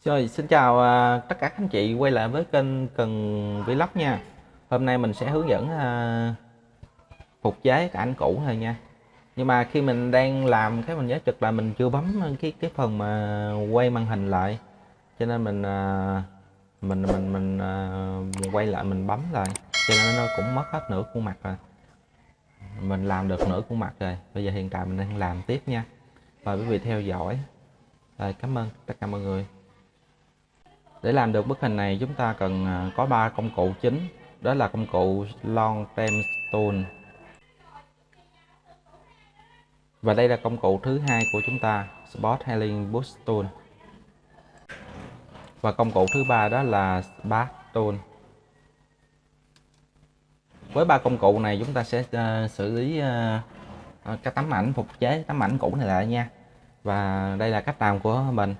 Rồi, xin chào tất cả các anh chị quay lại với kênh Cần Vlog nha. Hôm nay mình sẽ hướng dẫn phục chế cái ảnh cũ thôi nha. Nhưng mà khi mình đang làm cái mình nhớ trực là mình chưa bấm cái phần mà quay màn hình lại, cho nên mình quay lại mình bấm lại, cho nên nó cũng mất hết nửa khuôn mặt rồi. Mình làm được nửa khuôn mặt rồi. Bây giờ hiện tại mình đang làm tiếp nha. Mời quý vị theo dõi. Rồi, cảm ơn tất cả mọi người. Để làm được bức hình này chúng ta cần có 3 công cụ chính. Đó là công cụ long tem tool. Và đây là công cụ thứ hai của chúng ta, Spot Healing Boost Tool. Và công cụ thứ ba đó là Spark Tool. Với 3 công cụ này chúng ta sẽ xử lý cái tấm ảnh, phục chế tấm ảnh cũ này lại nha. Và đây là cách làm của mình.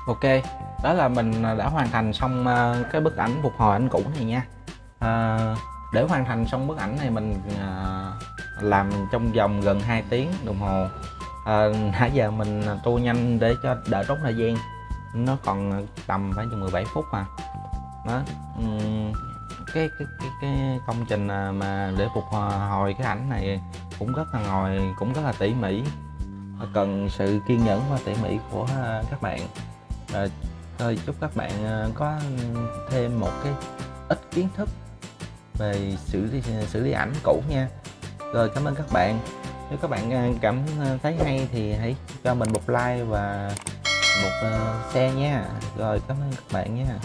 Ok, đó là mình đã hoàn thành xong cái bức ảnh phục hồi ảnh cũ này nha. Để hoàn thành xong bức ảnh này mình làm trong vòng gần 2 tiếng đồng hồ. Nãy giờ mình tua nhanh để cho đỡ tốn thời gian, nó còn tầm phải chừng 17 phút mà. Đó, cái công trình mà để phục hồi cái ảnh này cũng rất là tỉ mỉ, cần sự kiên nhẫn và tỉ mỉ của các bạn. Thôi chúc các bạn có thêm một cái ít kiến thức về xử lý ảnh cũ nha. Rồi, cảm ơn các bạn. Nếu các bạn cảm thấy hay thì hãy cho mình một like và một share nha. Rồi, cảm ơn các bạn nha.